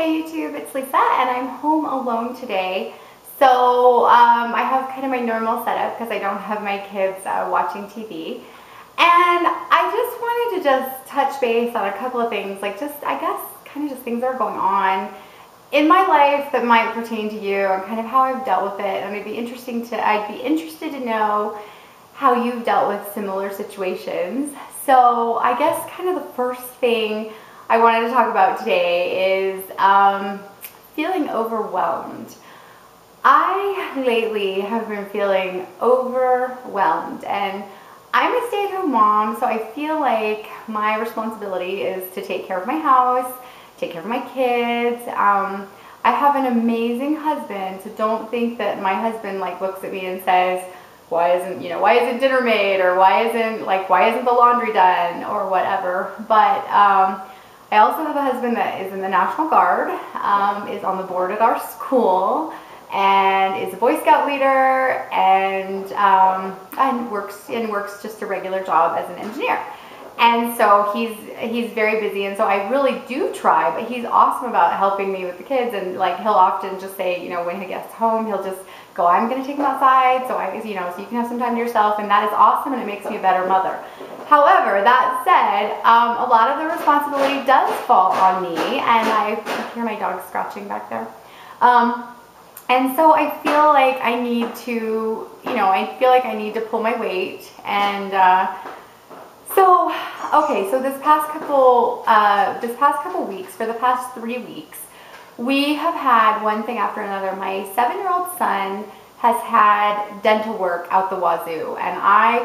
Hey YouTube, it's Lisa and I'm home alone today. So I have kind of my normal setup because I don't have my kids watching TV. And I just wanted to just touch base on a couple of things, like just, I guess, kind of just things that are going on in my life that might pertain to you and kind of how I've dealt with it. And I'd be interested to know how you've dealt with similar situations. So I guess kind of the first thing I wanted to talk about today is feeling overwhelmed. I lately have been feeling overwhelmed, and I'm a stay-at-home mom, so I feel like my responsibility is to take care of my house, take care of my kids. I have an amazing husband, so don't think that my husband looks at me and says, why isn't dinner made, or why isn't the laundry done, or whatever. But I also have a husband that is in the National Guard, is on the board at our school, and is a Boy Scout leader, and works just a regular job as an engineer. And so he's very busy, and so I really do try, but he's awesome about helping me with the kids, and he'll often just say, when he gets home, he'll just go, I'm going to take him outside, so so you can have some time to yourself, and that is awesome, and it makes me a better mother. However, that said, a lot of the responsibility does fall on me, and I hear my dog scratching back there. And so I feel like I need to pull my weight, and so this past couple weeks, for the past 3 weeks, we have had one thing after another. My 7-year-old son has had dental work out the wazoo, and I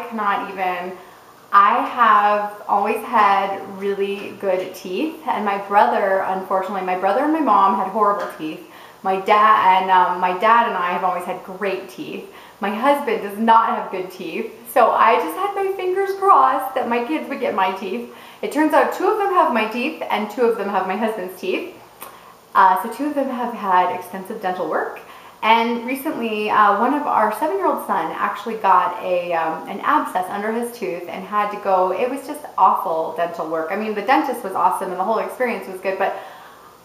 have always had really good teeth, and unfortunately, my brother and my mom had horrible teeth. My dad and I have always had great teeth. My husband does not have good teeth, so I just had my fingers crossed that my kids would get my teeth. It turns out 2 of them have my teeth, and 2 of them have my husband's teeth. So 2 of them have had extensive dental work. And recently, one of our 7-year-old son actually got an abscess under his tooth and had to go. It was just awful dental work. I mean, the dentist was awesome and the whole experience was good, but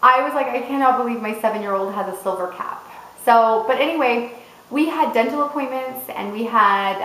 I was like, I cannot believe my 7-year-old has a silver cap. So, but anyway, we had dental appointments, and we had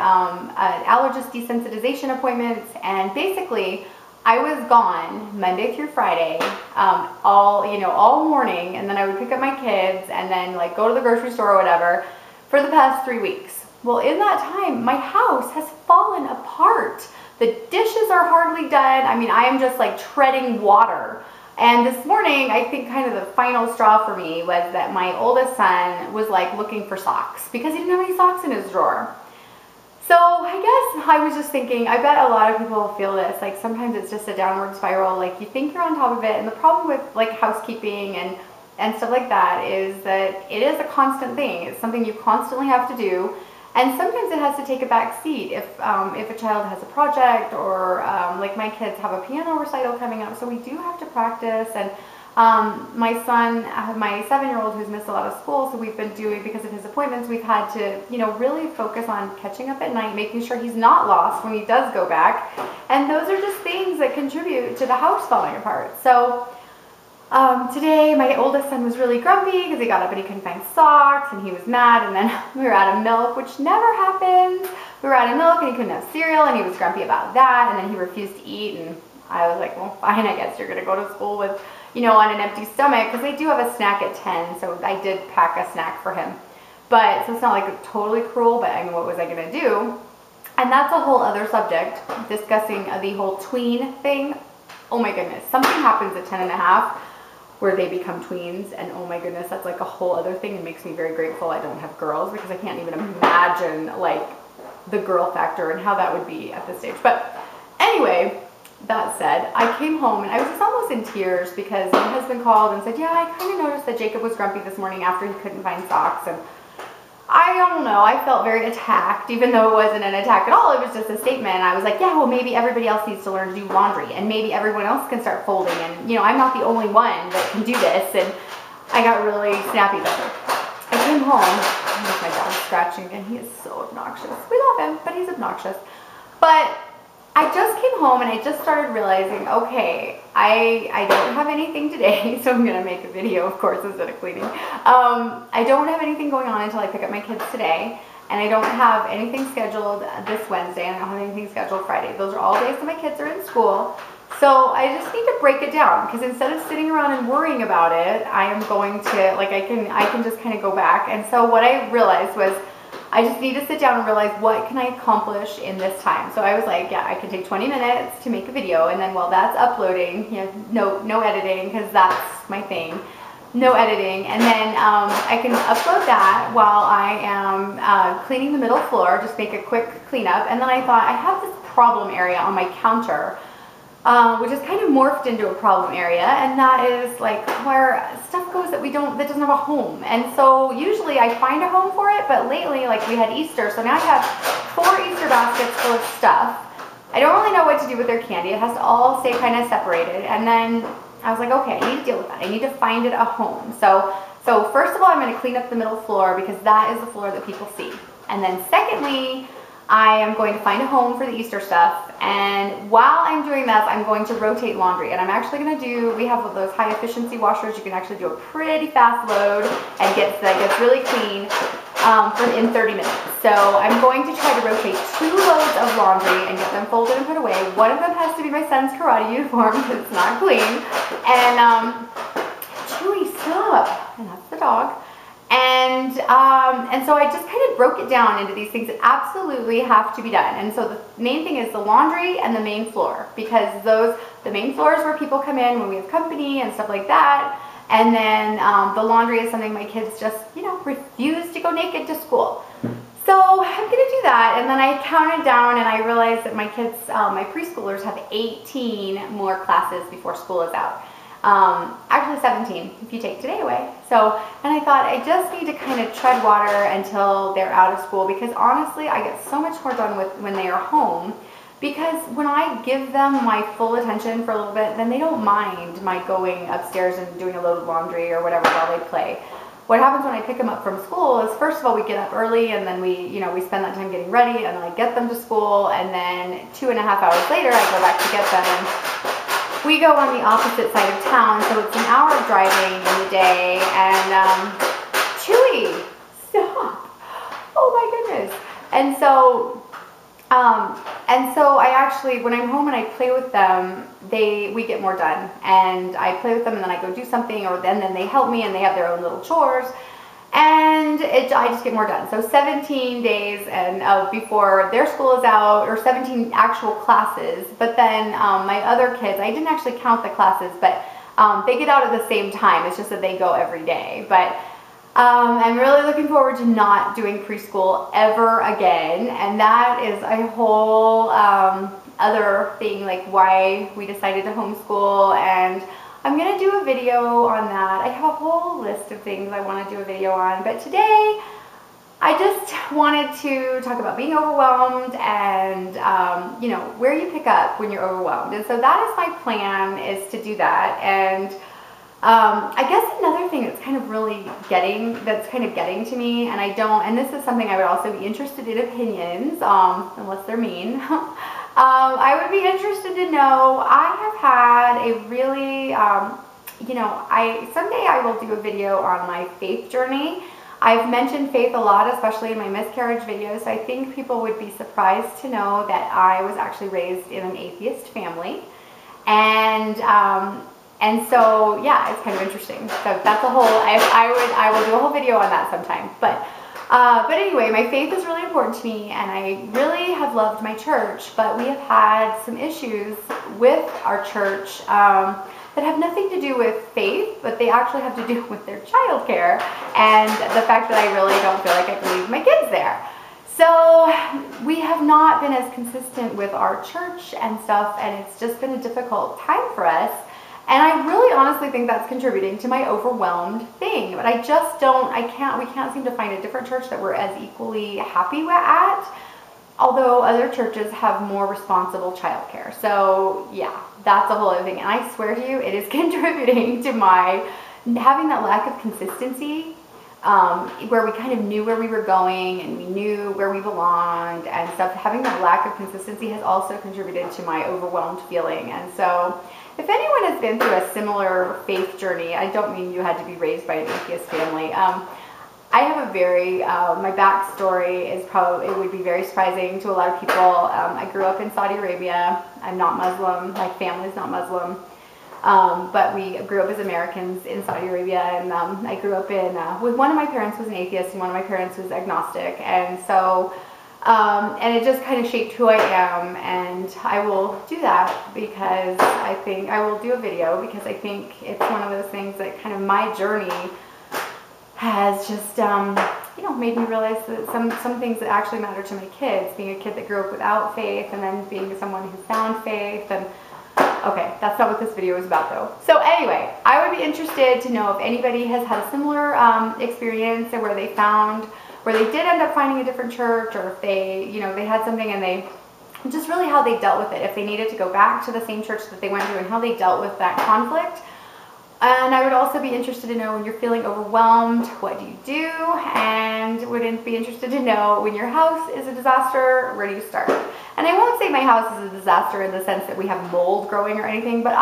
allergist desensitization appointments, and basically I was gone Monday through Friday, all morning, and then I would pick up my kids and then go to the grocery store or whatever for the past 3 weeks. Well, in that time, my house has fallen apart. The dishes are hardly done. I mean, I am just treading water. And this morning, I think kind of the final straw for me was that my oldest son was looking for socks because he didn't have any socks in his drawer. So I guess I was just thinking, I bet a lot of people feel this. Sometimes it's just a downward spiral. You think you're on top of it, and the problem with housekeeping and stuff like that is that it is a constant thing. It's something you constantly have to do, and sometimes it has to take a back seat if a child has a project, or my kids have a piano recital coming up, so we do have to practice. And my 7-year-old, who's missed a lot of school, so we've been doing, because of his appointments, we've had to, really focus on catching up at night, making sure he's not lost when he does go back. And those are just things that contribute to the house falling apart. So today, my oldest son was really grumpy because he got up and he couldn't find socks, and he was mad, and then we were out of milk, which never happens. We were out of milk, and he couldn't have cereal, and he was grumpy about that, and then he refused to eat, and I was like, well, fine, I guess you're going to go to school with, on an empty stomach, because they do have a snack at 10, so I did pack a snack for him. But, so it's not totally cruel, but I mean, what was I going to do? And that's a whole other subject, discussing the whole tween thing. Oh my goodness, something happens at 10 and a half where they become tweens, and oh my goodness, that's a whole other thing. It makes me very grateful I don't have girls, because I can't even imagine the girl factor and how that would be at this stage. But anyway, that said, I came home and I was just almost in tears because my husband called and said, yeah, I kind of noticed that Jacob was grumpy this morning after he couldn't find socks. And I don't know, I felt very attacked, even though it wasn't an attack at all. It was just a statement. I was like, yeah, well, maybe everybody else needs to learn to do laundry, and maybe everyone else can start folding, and I'm not the only one that can do this. And I got really snappy about it. I came home, and my dog's scratching, and he is so obnoxious. We love him, but he's obnoxious. But I just came home and I just started realizing, okay, I don't have anything today, so I'm going to make a video, of course, instead of cleaning. I don't have anything going on until I pick up my kids today, and I don't have anything scheduled this Wednesday, and I don't have anything scheduled Friday. Those are all days that my kids are in school. So I just need to break it down, because instead of sitting around and worrying about it, I am going to, like, I can just kind of go back. And so what I realized was, I just need to sit down and realize what can I accomplish in this time. So I was like, yeah, I can take 20 minutes to make a video, and then while that's uploading, you know, no editing, because that's my thing, no editing, and then I can upload that while I am cleaning the middle floor, just make a quick cleanup. And then I thought, I have this problem area on my counter, which is kind of morphed into a problem area, and that is like where stuff goes that that doesn't have a home. And so usually I find a home for it, but lately, like, we had Easter, so now I have 4 Easter baskets full of stuff. I don't really know what to do with their candy. It has to all stay kind of separated. And then I was like, okay, I need to deal with that. I need to find it a home. So first of all, I'm going to clean up the middle floor, because that is the floor that people see. And then secondly, I am going to find a home for the Easter stuff, and while I'm doing that, I'm going to rotate laundry. And I'm actually going to we have those high efficiency washers. You can actually do a pretty fast load and that gets really clean in 30 minutes. So I'm going to try to rotate 2 loads of laundry and get them folded and put away. One of them has to be my son's karate uniform, because it's not clean. And Chewy, stop. And that's the dog. And so I just kind of broke it down into these things that absolutely have to be done. And so the main thing is the laundry and the main floor, because the main floor is where people come in when we have company and stuff like that. And then the laundry is something my kids just, refuse to go naked to school. So I'm going to do that. And then I counted down and I realized that my kids, my preschoolers, have 18 more classes before school is out. Actually 17 if you take today away. So, and I thought I just need to kind of tread water until they're out of school, because honestly I get so much more done when they are home, because when I give them my full attention for a little bit, then they don't mind my going upstairs and doing a load of laundry or whatever while they play. What happens when I pick them up from school is, first of all, we get up early, and then we spend that time getting ready, and then I get them to school, and then 2.5 hours later I go back to get them, and we go on the opposite side of town, so it's an hour of driving in the day. And Chewy, stop! Oh my goodness! And so I actually, when I'm home and I play with them, we get more done. And I play with them, and then I go do something, or then they help me, and they have their own little chores. And I just get more done. So 17 days before their school is out, or 17 actual classes. But then my other kids, I didn't actually count the classes, but they get out at the same time. It's just that they go every day. But I'm really looking forward to not doing preschool ever again. And that is a whole other thing, like why we decided to homeschool. And I'm going to do a video on that. I have a whole list of things I want to do a video on, but today I just wanted to talk about being overwhelmed and, where you pick up when you're overwhelmed. And so that is my plan, is to do that. And I guess another thing that's kind of getting to me, and this is something I would also be interested in opinions, unless they're mean. I would be interested to know, I have had a really, someday I will do a video on my faith journey. I've mentioned faith a lot, especially in my miscarriage videos. I think people would be surprised to know that I was actually raised in an atheist family. And so, yeah, it's kind of interesting. So that's a whole, I will do a whole video on that sometime. But anyway, my faith is really important to me, and I really have loved my church, but we have had some issues with our church that have nothing to do with faith, but they actually have to do with their childcare and the fact that I really don't feel like I can leave my kids there. So we have not been as consistent with our church and stuff, and it's just been a difficult time for us. And I really honestly think that's contributing to my overwhelmed thing. But I just we can't seem to find a different church that we're as equally happy at, although other churches have more responsible childcare. So yeah, that's a whole other thing. And I swear to you, it is contributing to my having that lack of consistency where we kind of knew where we were going and we knew where we belonged and stuff. Having that lack of consistency has also contributed to my overwhelmed feeling. And so if anyone has been through a similar faith journey, I don't mean you had to be raised by an atheist family. I have a very, my backstory is probably, it would be very surprising to a lot of people. I grew up in Saudi Arabia. I'm not Muslim. My family's not Muslim. But we grew up as Americans in Saudi Arabia, and I grew up in, with one of my parents was an atheist and one of my parents was agnostic. And so, and it just kind of shaped who I am, and I will do that because I think, I will do a video because I think it's one of those things that kind of my journey has just, you know, made me realize that some things that actually matter to my kids, being a kid that grew up without faith and then being someone who found faith. And okay, that's not what this video is about though. So anyway, I would be interested to know if anybody has had a similar experience where they did end up finding a different church, or if they, you know, they had something and they, just really how they dealt with it, if they needed to go back to the same church that they went to and how they dealt with that conflict. And I would also be interested to know when you're feeling overwhelmed, what do you do? And would be interested to know when your house is a disaster, where do you start? And I won't say my house is a disaster in the sense that we have mold growing or anything, but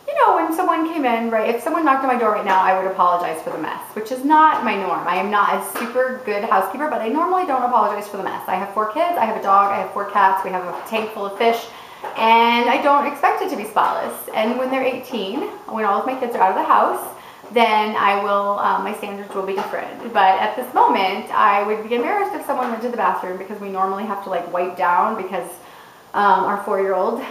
you know, when someone came in, right, if someone knocked on my door right now, I would apologize for the mess, which is not my norm. I am not a super good housekeeper, but I normally don't apologize for the mess. I have 4 kids, I have a dog, I have 4 cats, we have a tank full of fish. And I don't expect it to be spotless. And when they're 18, when all of my kids are out of the house, then I will, my standards will be different. But at this moment, I would be embarrassed if someone went to the bathroom, because we normally have to like wipe down because our 4-year-old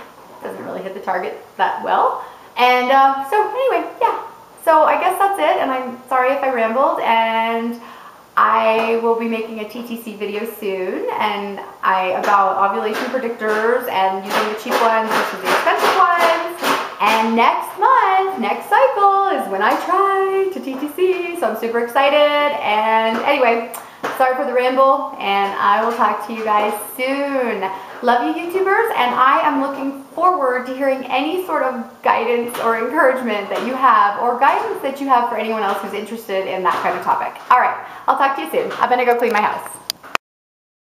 doesn't really hit the target that well. And so anyway, yeah. So I guess that's it. And I'm sorry if I rambled. And I will be making a TTC video soon, and about ovulation predictors and using the cheap ones versus the expensive ones. And next month, next cycle is when I try to TTC, so I'm super excited. And anyway, sorry for the ramble, and I will talk to you guys soon. Love you, YouTubers, and I am looking forward to hearing any sort of guidance or encouragement that you have, or guidance that you have for anyone else who's interested in that kind of topic. All right, I'll talk to you soon. I'm gonna go clean my house.